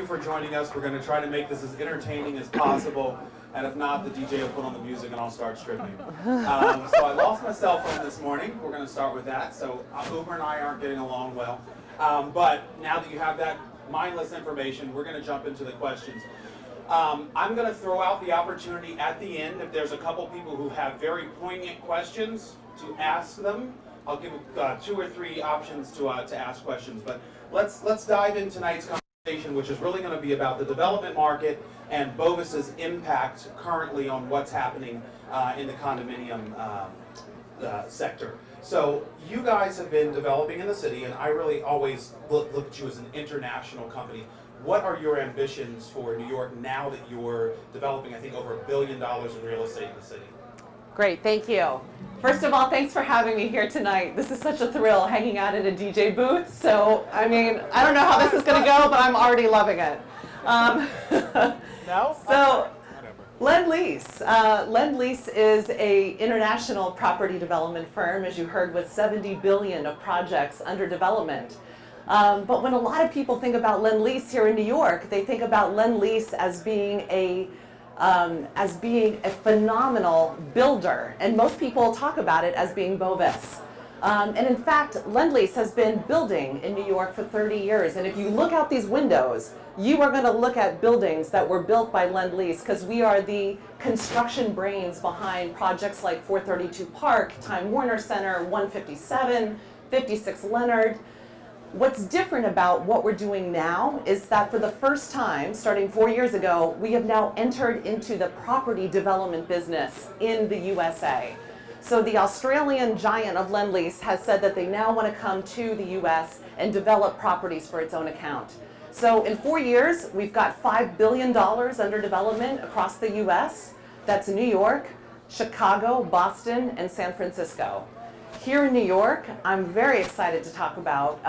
for joining us. We're going to try to make this as entertaining as possible. And if not, the DJ will put on the music and I'll start stripping. So I lost my cell phone this morning. We're going to start with that. So Uber and I aren't getting along well. But now that you have that mindless information, we're going to jump into the questions. I'm going to throw out the opportunity at the end if there's a couple people who have very poignant questions to ask them. I'll give 2 or 3 options to ask questions. But let's dive into tonight's conversation, which is really going to be about the development market and Bovis's impact currently on what's happening in the condominium sector. So you guys have been developing in the city, and I really always look at you as an international company. What are your ambitions for New York now that you're developing, I think, over $1 billion in real estate in the city? Great, thank you. First of all, thanks for having me here tonight. This is such a thrill hanging out at a DJ booth. So, I mean, I don't know how this is going to go, but I'm already loving it. No? So, Lendlease. Lendlease is an international property development firm, as you heard, with $70 billion of projects under development. But when a lot of people think about Lendlease here in New York, they think about Lendlease as being a phenomenal builder, and most people talk about it as being Bovis. And in fact, Lendlease has been building in New York for 30 years, and if you look out these windows, you are going to look at buildings that were built by Lendlease, because we are the construction brains behind projects like 432 Park, Time Warner Center, 157, 56 Leonard. What's different about what we're doing now is that for the first time, starting 4 years ago, we have now entered into the property development business in the USA. So the Australian giant of Lendlease has said that they now want to come to the US and develop properties for its own account. So in 4 years, we've got $5 billion under development across the US. That's New York, Chicago, Boston, and San Francisco. Here in New York, I'm very excited to talk about.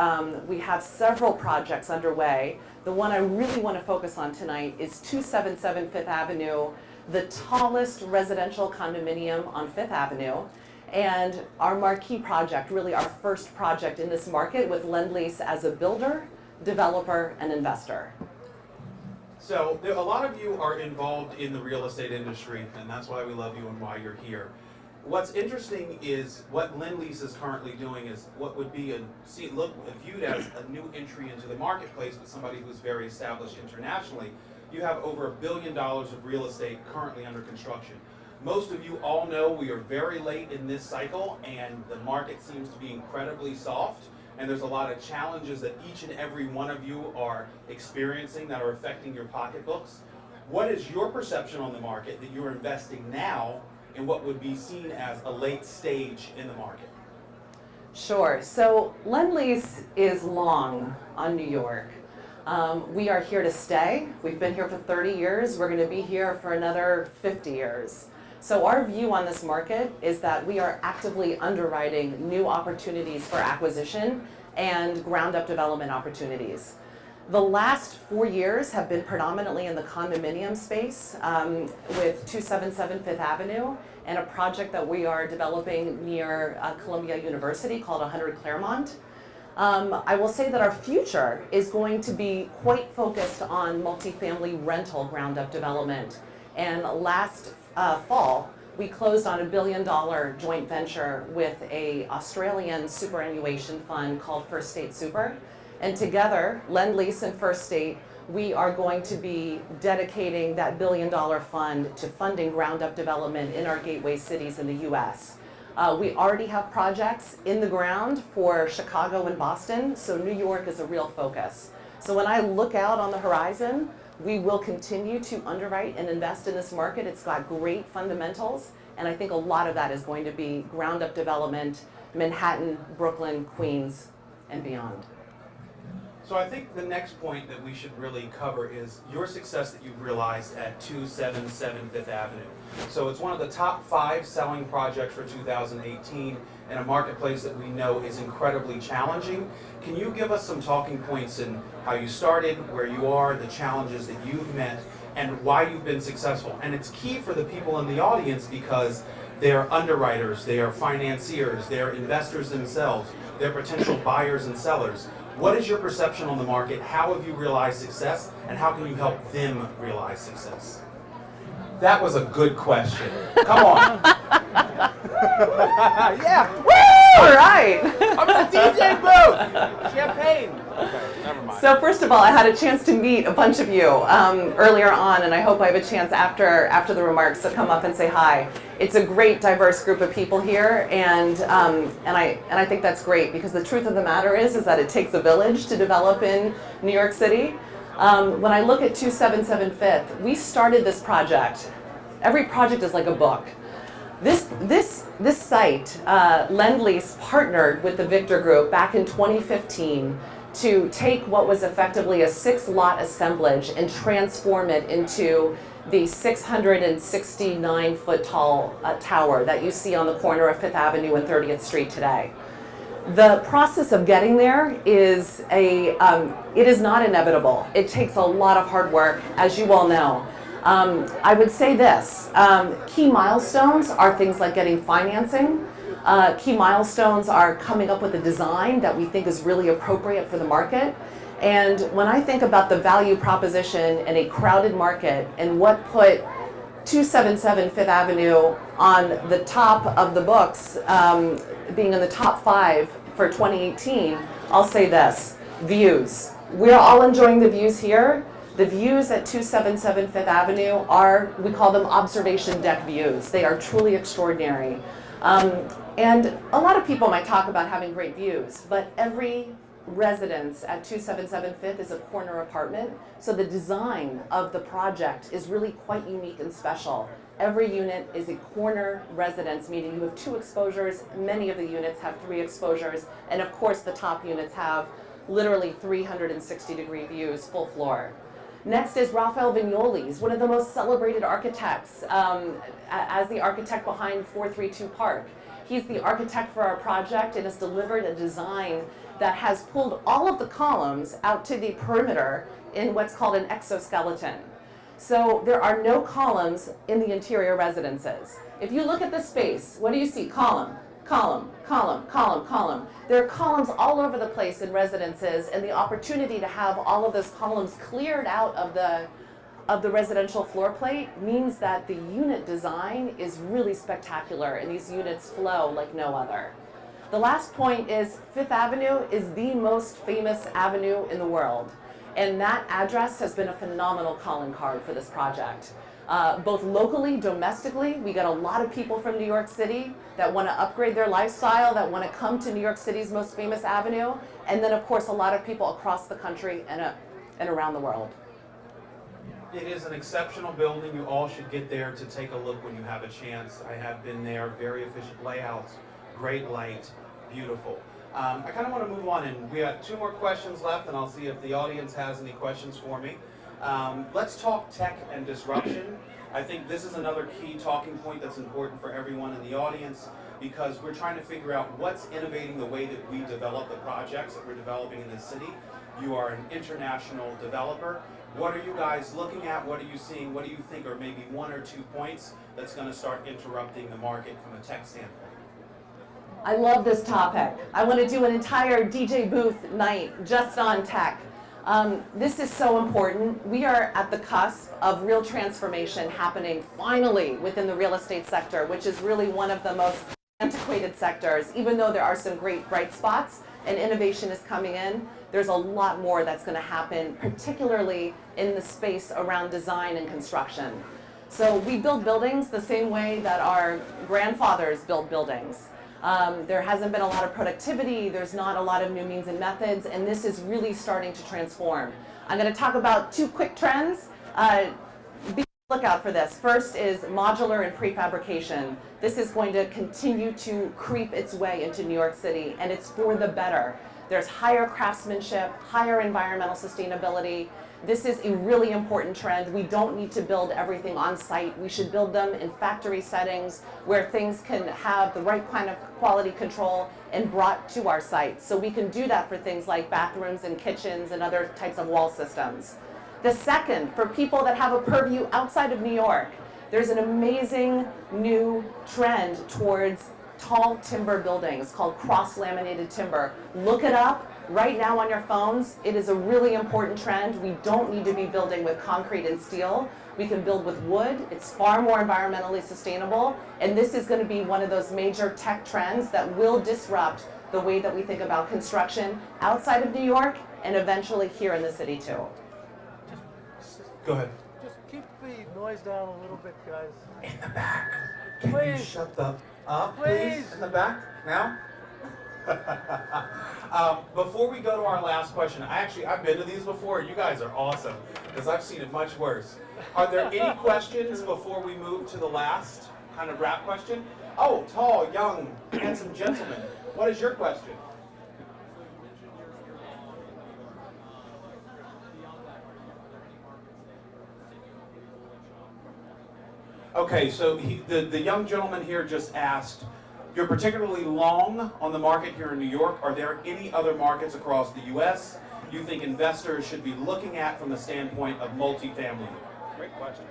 We have several projects underway. The one I really want to focus on tonight is 277 Fifth Avenue, the tallest residential condominium on Fifth Avenue, and our marquee project, really our first project in this market with Lendlease as a builder, developer, and investor. So a lot of you are involved in the real estate industry, and that's why we love you and why you're here. What's interesting is what Lendlease is currently doing is what would be viewed as a new entry into the marketplace with somebody who's very established internationally. You have over $1 billion of real estate currently under construction. Most of you all know we are very late in this cycle, and the market seems to be incredibly soft, and there's a lot of challenges that each and every one of you are experiencing that are affecting your pocketbooks. What is your perception on the market that you're investing now in what would be seen as a late stage in the market? Sure. So Lendlease is long on New York. We are here to stay. We've been here for 30 years. We're going to be here for another 50 years. So our view on this market is that we are actively underwriting new opportunities for acquisition and ground-up development opportunities. The last 4 years have been predominantly in the condominium space with 277 Fifth Avenue and a project that we are developing near Columbia University called 100 Claremont. I will say that our future is going to be quite focused on multifamily rental ground-up development. And last fall, we closed on $1 billion joint venture with an Australian superannuation fund called First State Super. And together, Lendlease and First State, we are going to be dedicating that $1 billion fund to funding ground-up development in our gateway cities in the US. We already have projects in the ground for Chicago and Boston, so New York is a real focus. So when I look out on the horizon, we will continue to underwrite and invest in this market. It's got great fundamentals, and I think a lot of that is going to be ground-up development, Manhattan, Brooklyn, Queens, and beyond. So I think the next point that we should really cover is your success that you've realized at 277 Fifth Avenue. So it's one of the top 5 selling projects for 2018 in a marketplace that we know is incredibly challenging. Can you give us some talking points in how you started, where you are, the challenges that you've met, and why you've been successful? And it's key for the people in the audience because they're underwriters, they are financiers, they're investors themselves, they're potential buyers and sellers. What is your perception on the market? How have you realized success? And how can you help them realize success? That was a good question. Come on. Yeah. Woo! All right. I'm in the DJ booth. Champagne. Okay, never mind. So first of all, I had a chance to meet a bunch of you earlier on, and I hope I have a chance after the remarks to come up and say hi. It's a great, diverse group of people here, and I think that's great, because the truth of the matter is that it takes a village to develop in New York City. When I look at 277 Fifth, we started this project. Every project is like a book. This site, Lendlease partnered with the Victor Group back in 2015 to take what was effectively a 6-lot assemblage and transform it into the 669-foot tall tower that you see on the corner of 5th Avenue and 30th Street today. The process of getting there is it is not inevitable. It takes a lot of hard work, as you all know. I would say this, key milestones are things like getting financing. Key milestones are coming up with a design that we think is really appropriate for the market. And when I think about the value proposition in a crowded market and what put 277 Fifth Avenue on the top of the books, being in the top 5 for 2018, I'll say this, views. We're all enjoying the views here. The views at 277 Fifth Avenue are, we call them observation deck views. They are truly extraordinary. And a lot of people might talk about having great views, but every residence at 277 Fifth is a corner apartment, so the design of the project is really quite unique and special. Every unit is a corner residence, meaning you have 2 exposures, many of the units have 3 exposures, and of course the top units have literally 360-degree views, full floor. Next is Raphael Vignoli's, one of the most celebrated architects, as the architect behind 432 Park. He's the architect for our project and has delivered a design that has pulled all of the columns out to the perimeter in what's called an exoskeleton. So there are no columns in the interior residences. If you look at the space, what do you see? Column, column, column, column, column. There are columns all over the place in residences, and the opportunity to have all of those columns cleared out of the residential floor plate means that the unit design is really spectacular, and these units flow like no other. The last point is 5th Avenue is the most famous avenue in the world, and that address has been a phenomenal calling card for this project. Both locally, domestically, we get a lot of people from New York City that want to upgrade their lifestyle, that want to come to New York City's most famous avenue, and then of course a lot of people across the country and around the world. It is an exceptional building. You all should get there to take a look when you have a chance. I have been there. Very efficient layouts, great light, beautiful. I kind of want to move on, and we have 2 more questions left, and I'll see if the audience has any questions for me. Let's talk tech and disruption. I think this is another key talking point that's important for everyone in the audience, because we're trying to figure out what's innovating the way that we develop the projects that we're developing in this city. You are an international developer. What are you guys looking at? What are you seeing? What do you think are maybe 1 or 2 points that's going to start interrupting the market from a tech standpoint? I love this topic. I want to do an entire DJ booth night just on tech. This is so important. We are at the cusp of real transformation happening finally within the real estate sector, which is really one of the most antiquated sectors. Even though there are some great bright spots and innovation is coming in, there's a lot more that's going to happen, particularly in the space around design and construction. So we build buildings the same way that our grandfathers built buildings. There hasn't been a lot of productivity, there's not a lot of new means and methods, and this is really starting to transform. I'm going to talk about 2 quick trends. Be on the lookout for this. First is modular and prefabrication. This is going to continue to creep its way into New York City, and it's for the better. There's higher craftsmanship, higher environmental sustainability. This is a really important trend. We don't need to build everything on site. We should build them in factory settings where things can have the right kind of quality control and brought to our site. So we can do that for things like bathrooms and kitchens and other types of wall systems. The second, for people that have a purview outside of New York, there's an amazing new trend towards tall timber buildings called cross-laminated timber. Look it up. right now on your phones. It is a really important trend. We don't need to be building with concrete and steel. We can build with wood. It's far more environmentally sustainable. And this is going to be one of those major tech trends that will disrupt the way that we think about construction outside of New York and eventually here in the city too. Go ahead. Just keep the noise down a little bit, guys. In the back. Can you Please. shut the up, Please. please? In the back, now? Before we go to our last question, I've been to these before. You guys are awesome, because I've seen it much worse. Are there any questions before we move to the last kind of wrap question? Oh, tall, young, handsome gentleman. What is your question? Okay, so the young gentleman here just asked, you're particularly long on the market here in New York. Are there any other markets across the U.S. you think investors should be looking at from the standpoint of multifamily? Great question.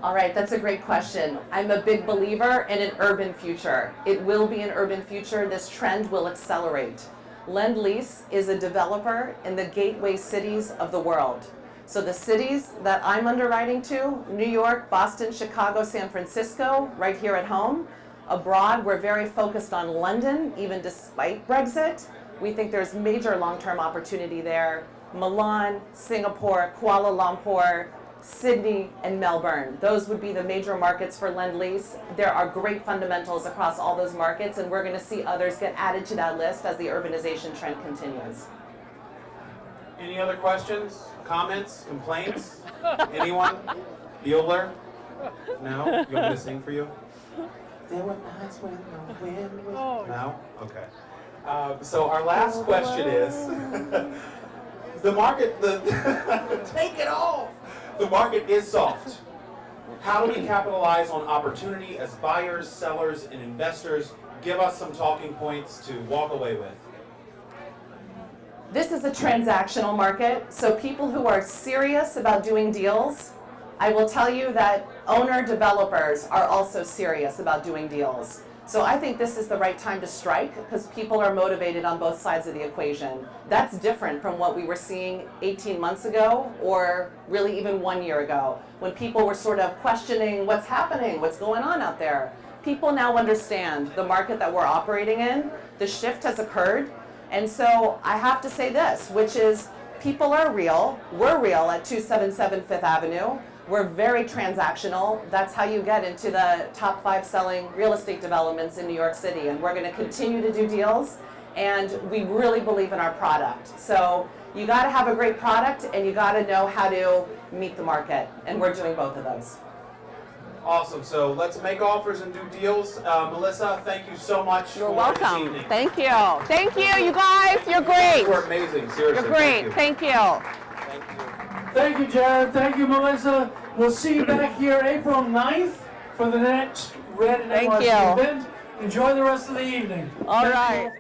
All right, that's a great question. I'm a big believer in an urban future. It will be an urban future. This trend will accelerate. Lendlease is a developer in the gateway cities of the world. So the cities that I'm underwriting to, New York, Boston, Chicago, San Francisco, right here at home. Abroad, we're very focused on London, even despite Brexit. We think there's major long-term opportunity there. Milan, Singapore, Kuala Lumpur, Sydney, and Melbourne. Those would be the major markets for Lendlease. There are great fundamentals across all those markets, and we're going to see others get added to that list as the urbanization trend continues. Any other questions, comments, complaints? Anyone? Bueller? No? You want me to sing for you? There were nights when the wind was... No? Okay. So our last question is, the market, take it off! The market is soft. How do we capitalize on opportunity as buyers, sellers, and investors? Give us some talking points to walk away with. This is a transactional market, so people who are serious about doing deals, I will tell you that owner-developers are also serious about doing deals. So I think this is the right time to strike because people are motivated on both sides of the equation. That's different from what we were seeing 18 months ago or really even 1 year ago when people were sort of questioning what's happening, what's going on out there. People now understand the market that we're operating in. The shift has occurred. And so I have to say this, which is people are real. We're real at 277 Fifth Avenue. We're very transactional. That's how you get into the top 5 selling real estate developments in New York City. And we're going to continue to do deals. And we really believe in our product. So you got to have a great product and you got to know how to meet the market. And we're doing both of those. Awesome. So let's make offers and do deals. Melissa, thank you so much. You're for welcome. this evening. Thank you. Thank you, you guys. You're great. You were amazing. Seriously. You're great. Thank you. Thank you. Thank you, Jared. Thank you, Melissa. We'll see you back here April 9th for the next REDinNYC Thank you. event. Enjoy the rest of the evening. All Thank you right. all.